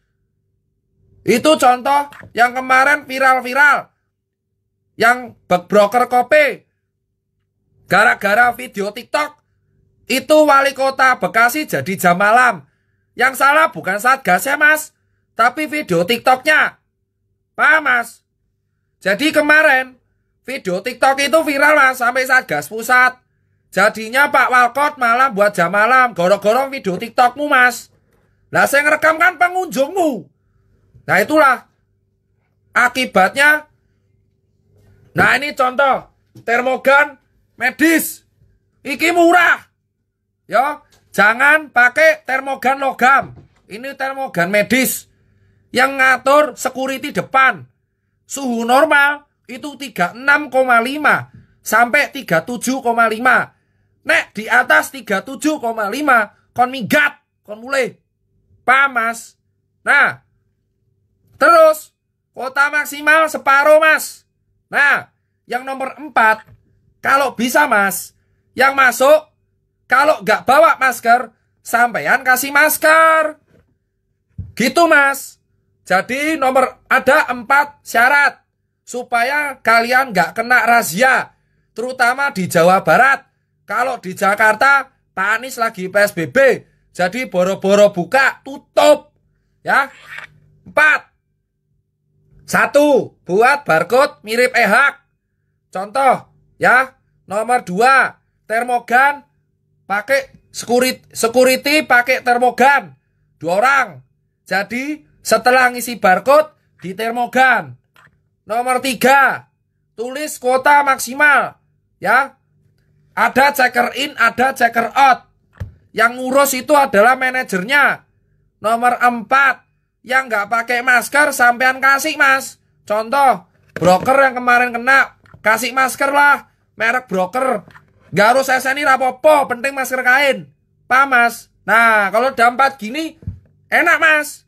Itu contoh yang kemarin viral-viral. Yang broker kopi. Gara-gara video TikTok. Itu wali kota Bekasi jadi jam malam. Yang salah bukan Satgasnya mas, tapi video TikToknya. Paham mas? Jadi kemarin video TikTok itu viral mas sampai Satgas pusat. Jadinya Pak Walcott malah buat jam malam gorong-gorong video TikTokmu, Mas. Lah saya ngerekam kan pengunjungmu. Nah itulah akibatnya. Nah ini contoh termogan medis. Iki murah. Ya, jangan pakai termogan logam. Ini termogan medis yang ngatur security depan. Suhu normal itu 36,5 sampai 37,5. Nek di atas 37,5 kon minggat, kon mulai. Paham, Mas? Nah, terus kuota maksimal separuh, Mas. Nah, yang nomor 4, kalau bisa, Mas, yang masuk kalau nggak bawa masker, sampean kasih masker. Gitu, Mas. Jadi ada 4 syarat supaya kalian nggak kena razia, terutama di Jawa Barat. Kalau di Jakarta, Pak Anies lagi PSBB, jadi boro-boro buka, tutup. Ya. 4. 1. Buat barcode mirip EHAK. Contoh, ya. Nomor 2. Termogan pakai security pakai termogan 2 orang. Jadi setelah ngisi barcode di termogan. Nomor 3, tulis kuota maksimal, ya. Ada checker in, ada checker out. Yang ngurus itu adalah manajernya. Nomor 4, yang nggak pakai masker sampean kasih, Mas. Contoh, broker yang kemarin kena, kasih masker lah, merek broker. Gak harus SNI rapopo, penting masker kain. Paham, Mas? Nah, kalau udah 4 gini, enak, Mas.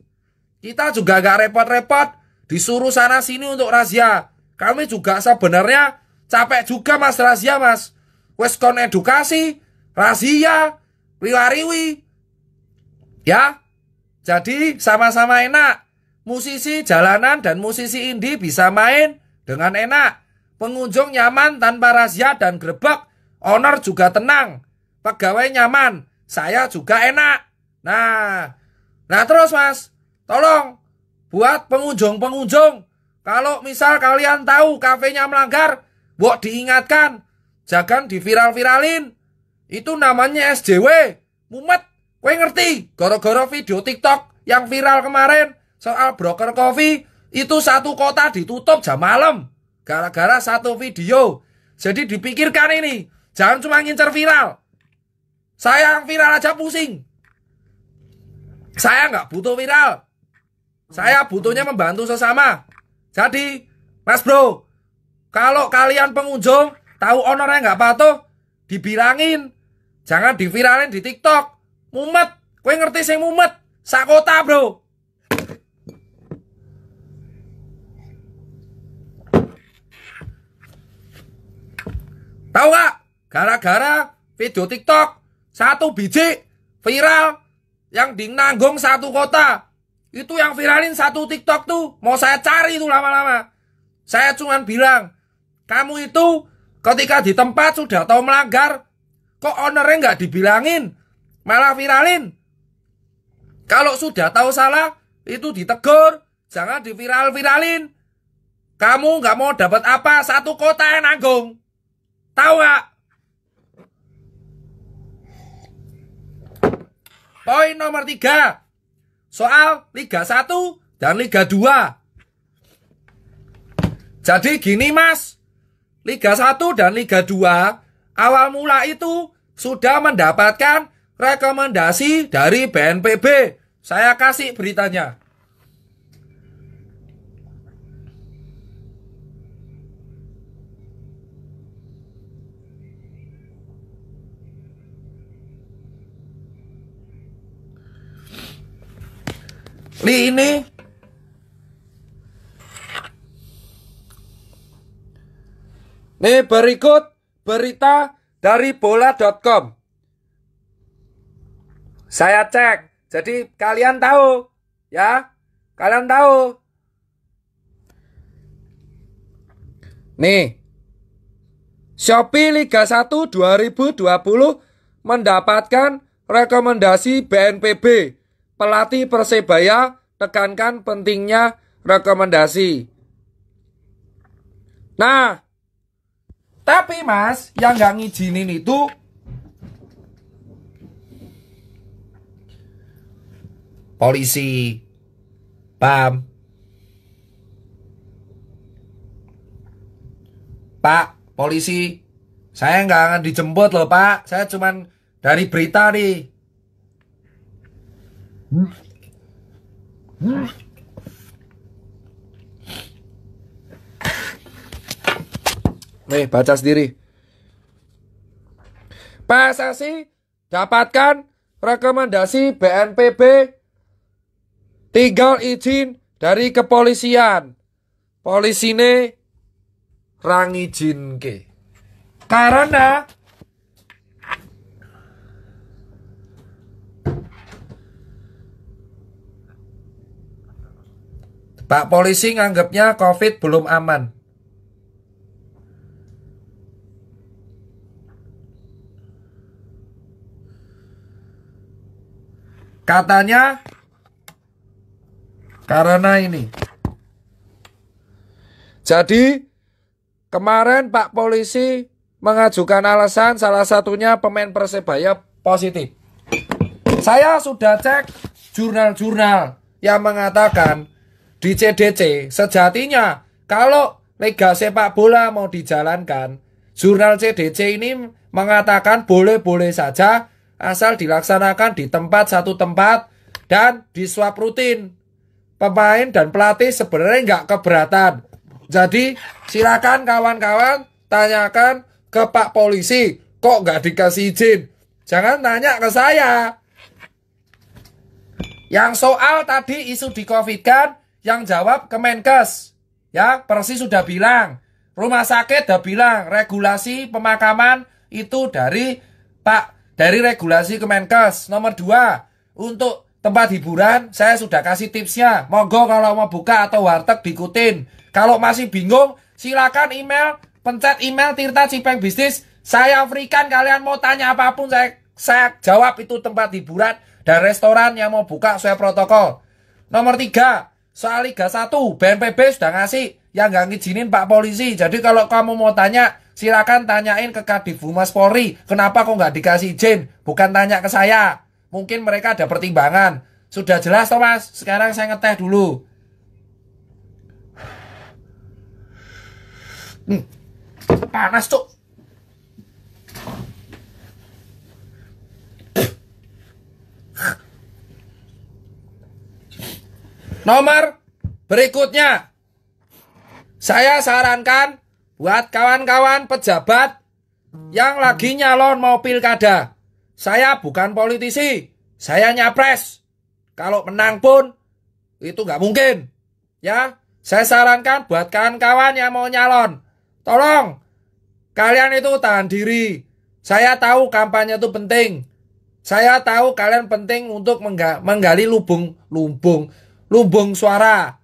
Kita juga gak repot-repot, disuruh sana sini untuk razia. Kami juga sebenarnya capek juga, Mas, razia, Mas. Wes kon edukasi, razia, riwariwi. Ya, jadi sama-sama enak. Musisi jalanan dan musisi indie bisa main dengan enak. Pengunjung nyaman tanpa razia dan grebek. Owner juga tenang, pegawai nyaman, saya juga enak. Nah terus, Mas, tolong buat pengunjung-pengunjung, kalau misal kalian tahu kafenya melanggar, buat diingatkan, jangan diviral-viralin. Itu namanya SJW, mumet. Kowe ngerti? Gara-gara video TikTok yang viral kemarin soal broker coffee, itu satu kota ditutup jam malam gara-gara satu video. Jadi dipikirkan ini, jangan cuma ngincer viral. Saya yang viral aja pusing. Saya nggak butuh viral. Saya butuhnya membantu sesama. Jadi, Mas Bro, kalau kalian pengunjung tahu ownernya nggak patuh, dibilangin. Jangan diviralin di TikTok. Mumet. Kowe ngerti sing mumet? Sakota, Bro. Tahu gak? Gara-gara video TikTok 1 biji viral yang dinanggung 1 kota. Itu yang viralin 1 TikTok tuh mau saya cari tuh lama-lama. Saya cuman bilang, kamu itu ketika di tempat sudah tahu melanggar, kok ownernya nggak dibilangin, malah viralin. Kalau sudah tahu salah, itu ditegur, jangan diviral-viralin. Kamu nggak mau dapat apa, 1 kota yang nanggung. Tahu gak? Poin nomor 3. Soal Liga 1 dan Liga 2. Jadi gini, Mas. Liga 1 dan Liga 2 awal mula itu sudah mendapatkan rekomendasi dari BNPB. Saya kasih beritanya. Ini berikut berita dari bola.com. Saya cek. Jadi kalian tahu, ya. Kalian tahu. Nih. Shopee Liga 1 2020 mendapatkan rekomendasi BNPB. Pelatih Persebaya tekankan pentingnya rekomendasi. Nah, tapi Mas, yang nggak ngizinin itu polisi. Paham? Pak, polisi, saya nggak akan dijemput loh Pak. Saya cuman dari berita nih. Nih, baca sendiri. PSSI dapatkan rekomendasi BNPB, tinggal izin dari kepolisian. Polisi ini rang izin ke. Karena Pak polisi nganggapnya COVID belum aman. Katanya karena ini. Jadi kemarin Pak polisi mengajukan alasan salah satunya pemain Persebaya positif. Saya sudah cek jurnal-jurnal yang mengatakan di CDC sejatinya kalau Liga Sepak Bola mau dijalankan, jurnal CDC ini mengatakan boleh-boleh saja asal dilaksanakan di satu tempat dan di swab rutin. Pemain dan pelatih sebenarnya nggak keberatan. Jadi silakan kawan-kawan tanyakan ke Pak polisi, kok nggak dikasih izin? Jangan tanya ke saya. Yang soal tadi isu di COVID kan, yang jawab Kemenkes. Ya, Persis sudah bilang, rumah sakit sudah bilang, regulasi pemakaman itu dari regulasi Kemenkes. Nomor 2, untuk tempat hiburan saya sudah kasih tipsnya. Monggo kalau mau buka atau warteg diikutin. Kalau masih bingung, silakan email, pencet email Tirta Cipeng Bisnis. Saya free kan, kalian mau tanya apapun saya jawab. Itu tempat hiburan dan restoran yang mau buka sesuai protokol. Nomor 3, soal Liga 1, BNPB sudah ngasih yang nggak ngizinin Pak polisi. Jadi kalau kamu mau tanya, silakan tanyain ke Kadif Humas Polri, kenapa kok nggak dikasih izin? Bukan tanya ke saya. Mungkin mereka ada pertimbangan. Sudah jelas toh Mas? Sekarang saya ngeteh dulu. Panas cuk. Nomor berikutnya, saya sarankan buat kawan-kawan pejabat yang lagi nyalon mau pilkada. Saya bukan politisi, saya nyapres. Kalau menang pun itu nggak mungkin. Ya, saya sarankan buat kawan-kawan yang mau nyalon, tolong kalian itu tahan diri. Saya tahu kampanye itu penting. Saya tahu kalian penting untuk menggali lumbung suara.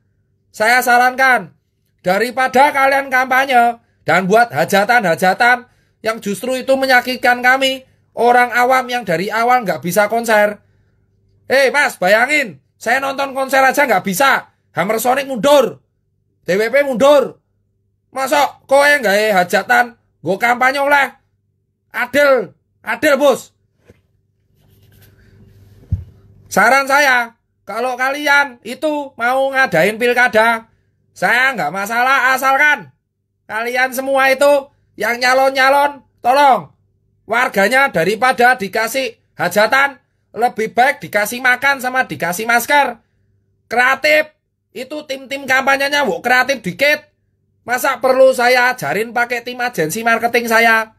Saya sarankan daripada kalian kampanye dan buat hajatan-hajatan yang justru itu menyakitkan kami, orang awam yang dari awal nggak bisa konser. Mas, bayangin, saya nonton konser aja nggak bisa. Hammer Sonic mundur, DWP mundur. Masa kowe nggak hajatan, gue kampanye oleh adil bos. Saran saya, kalau kalian itu mau ngadain pilkada, saya nggak masalah asalkan kalian semua itu yang nyalon-nyalon, tolong warganya daripada dikasih hajatan, lebih baik dikasih makan sama dikasih masker. Kreatif, itu tim-tim kampanyenya kreatif dikit. Masa perlu saya ajarin pakai tim agensi marketing saya?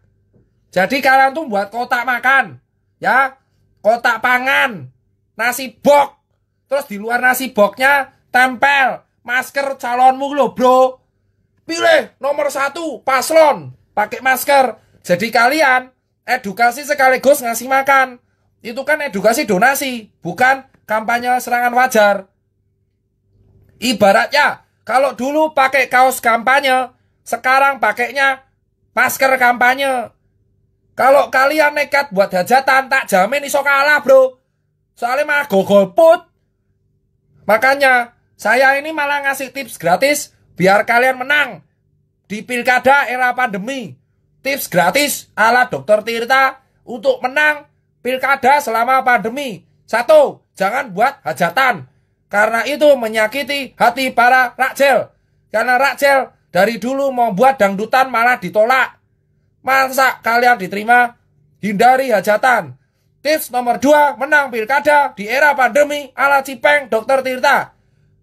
Jadi kalian tuh buat kotak makan, ya, kotak pangan, nasi box. Terus di luar nasi boxnya tempel masker calonmu loh bro. Pilih nomor 1 paslon, pakai masker. Jadi kalian edukasi sekaligus ngasih makan. Itu kan edukasi donasi, bukan kampanye serangan wajar. Ibaratnya kalau dulu pakai kaos kampanye, sekarang pakainya masker kampanye. Kalau kalian nekat buat hajatan, tak jamin iso kalah bro. Soalnya mah golput. Makanya saya ini malah ngasih tips gratis biar kalian menang di pilkada era pandemi. Tips gratis ala Dr. Tirta untuk menang pilkada selama pandemi. 1, jangan buat hajatan. Karena itu menyakiti hati para rakjel. Karena rakjel dari dulu mau buat dangdutan malah ditolak. Masa kalian diterima? Hindari hajatan. Tips nomor 2, menang pilkada di era pandemi ala Cipeng Dr. Tirta.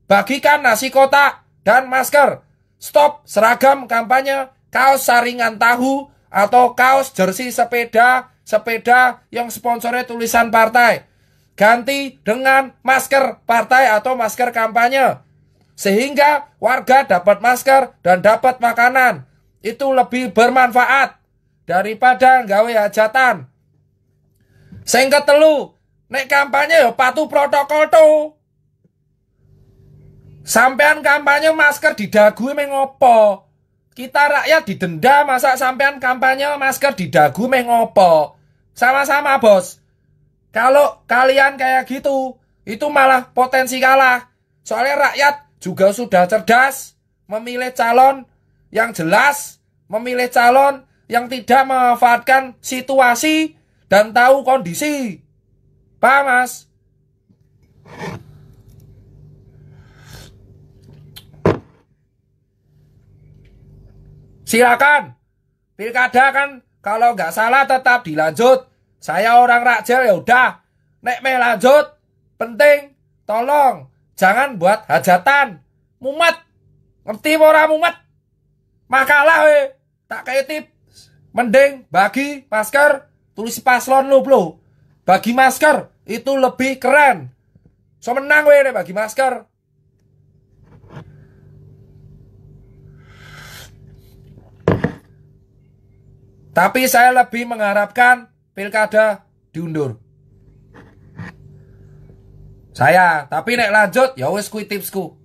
Bagikan nasi kotak dan masker. Stop seragam kampanye, kaos saringan tahu, atau kaos jersey sepeda yang sponsornya tulisan partai. Ganti dengan masker partai atau masker kampanye. Sehingga warga dapat masker dan dapat makanan. Itu lebih bermanfaat daripada gawe hajatan. Sing ketelu, nek kampanye ya patuh protokol tuh. Sampean kampanye masker di dagu mengopo? Kita rakyat didenda, masa sampean kampanye masker di dagu mengopo? Sama-sama bos. Kalau kalian kayak gitu, itu malah potensi kalah. Soalnya rakyat juga sudah cerdas, memilih calon yang jelas, memilih calon yang tidak memanfaatkan situasi dan tahu kondisi. Paham, Mas? Silakan. Pilkada kan kalau nggak salah tetap dilanjut. Saya orang rakjel ya udah. Nek me lanjut, penting tolong jangan buat hajatan. Mumet. Ngerti ora mumet? Makalah we. Tak kayak tip. Mending bagi masker, tulis paslon lu bro. Bagi masker itu lebih keren. So menang we nek bagi masker. Tapi saya lebih mengharapkan pilkada diundur. Saya, tapi nek lanjut ya wis kuwi tipsku.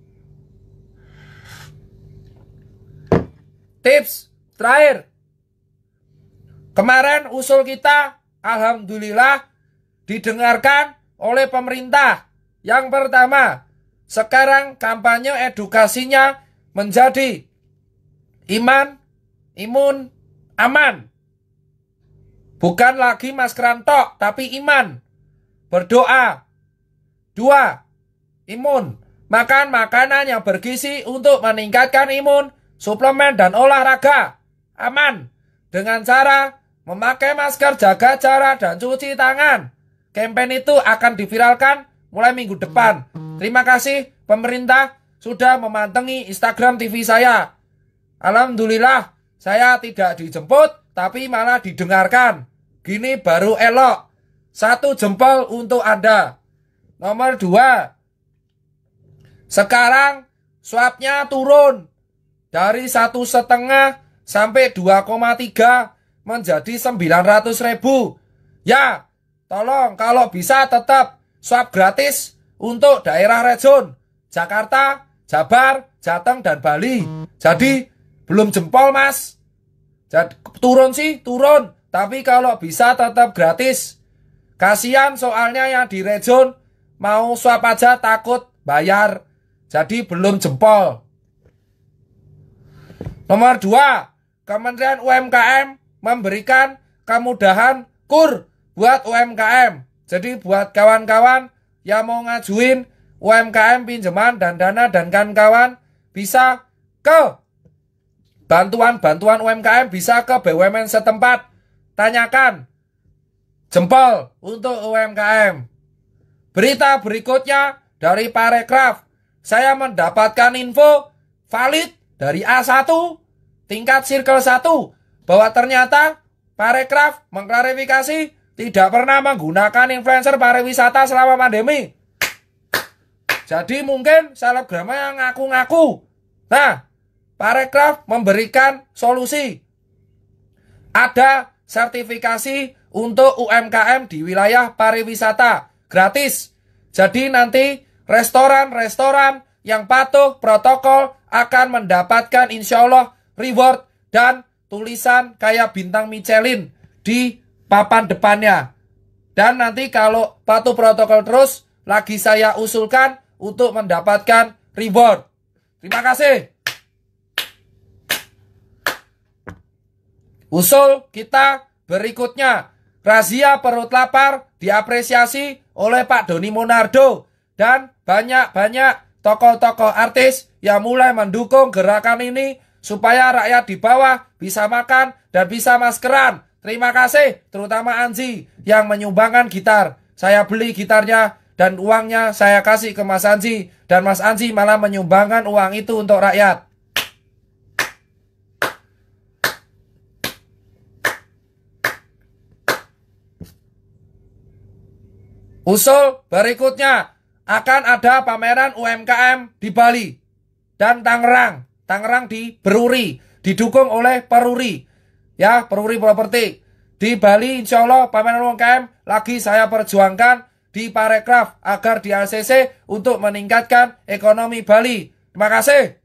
Tips terakhir. Kemarin usul kita alhamdulillah didengarkan oleh pemerintah. Yang pertama, sekarang kampanye edukasinya menjadi iman, imun, aman. Bukan lagi maskeran tok, tapi iman. Berdoa. 2. Imun. Makan makanan yang bergizi untuk meningkatkan imun, suplemen dan olahraga. Aman. Dengan cara memakai masker, jaga jarak, dan cuci tangan. Campaign itu akan diviralkan mulai minggu depan. Terima kasih pemerintah sudah memantengi Instagram TV saya. Alhamdulillah saya tidak dijemput, tapi malah didengarkan. Gini baru elok. 1 jempol untuk Anda. Nomor 2. Sekarang swabnya turun. Dari 1,5 sampai 2,3 menjadi 900.000. Ya, tolong kalau bisa tetap swab gratis untuk daerah region Jakarta, Jabar, Jateng, dan Bali. Jadi belum jempol mas. Jadi, turun sih, turun. Tapi kalau bisa tetap gratis. Kasihan soalnya yang di region mau swab aja takut bayar. Jadi belum jempol. Nomor 2. Kementerian UMKM memberikan kemudahan KUR buat UMKM. Jadi buat kawan-kawan yang mau ngajuin UMKM pinjaman dan dana dan kawan-kawan bisa ke bantuan UMKM, bisa ke BUMN setempat. Tanyakan. Jempol untuk UMKM. Berita berikutnya dari Parekraf. Saya mendapatkan info valid dari A1 tingkat Circle 1 bahwa ternyata Parekraf mengklarifikasi tidak pernah menggunakan influencer pariwisata selama pandemi. Jadi mungkin selebgramnya yang ngaku-ngaku. Nah, Parekraf memberikan solusi. Ada sertifikasi untuk UMKM di wilayah pariwisata gratis. Jadi nanti restoran-restoran yang patuh protokol akan mendapatkan insya Allah reward dan tulisan kayak bintang Michelin di papan depannya. Dan nanti kalau patuh protokol terus, lagi saya usulkan untuk mendapatkan reward. Terima kasih. Usul kita berikutnya. Razia perut lapar diapresiasi oleh Pak Doni Monardo dan banyak-banyak tokoh-tokoh artis yang mulai mendukung gerakan ini supaya rakyat di bawah bisa makan dan bisa maskeran. Terima kasih terutama Anji yang menyumbangkan gitar. Saya beli gitarnya dan uangnya saya kasih ke Mas Anji, dan Mas Anji malah menyumbangkan uang itu untuk rakyat. Usul berikutnya, akan ada pameran UMKM di Bali dan Tangerang. Tangerang di Peruri, didukung oleh Peruri. Ya, Peruri Properti. Di Bali insya Allah pameran UMKM lagi saya perjuangkan di Parekraf agar di ACC untuk meningkatkan ekonomi Bali. Terima kasih.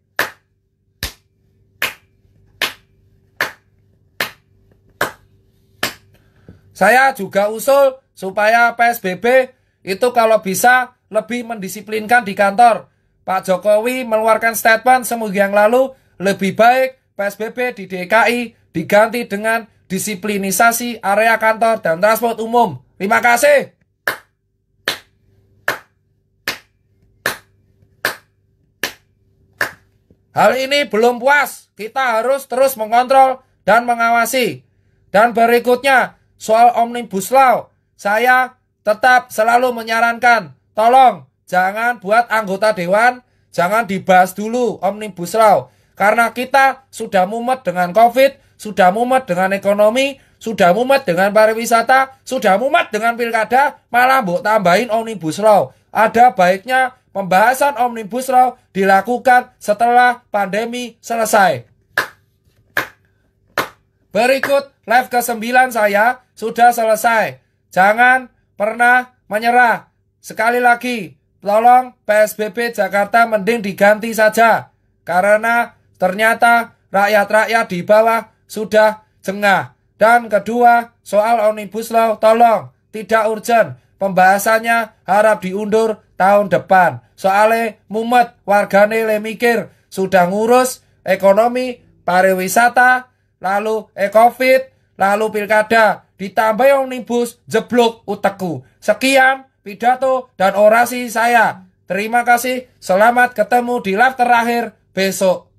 Saya juga usul supaya PSBB itu kalau bisa lebih mendisiplinkan di kantor. Pak Jokowi mengeluarkan statement seminggu yang lalu, lebih baik PSBB di DKI diganti dengan disiplinisasi area kantor dan transport umum. Terima kasih. Hal ini belum puas, kita harus terus mengontrol dan mengawasi. Dan berikutnya, soal Omnibus Law, saya tetap selalu menyarankan, tolong jangan buat anggota dewan, jangan dibahas dulu Omnibus Law. Karena kita sudah mumet dengan COVID, sudah mumet dengan ekonomi, sudah mumet dengan pariwisata, sudah mumet dengan pilkada, malah mbok tambahin Omnibus Law. Ada baiknya pembahasan Omnibus Law dilakukan setelah pandemi selesai. Berikut live ke-9 saya sudah selesai. Jangan pernah menyerah. Sekali lagi, tolong PSBB Jakarta mending diganti saja. Karena ternyata rakyat-rakyat di bawah sudah jengah. Dan kedua, soal Omnibus Law tolong tidak urgent. Pembahasannya harap diundur tahun depan. Soalnya mumet wargane le mikir sudah ngurus ekonomi, pariwisata, lalu COVID, lalu pilkada, ditambah omnibus, jeblok utekku. Sekian pidato dan orasi saya. Terima kasih, selamat ketemu di live terakhir besok.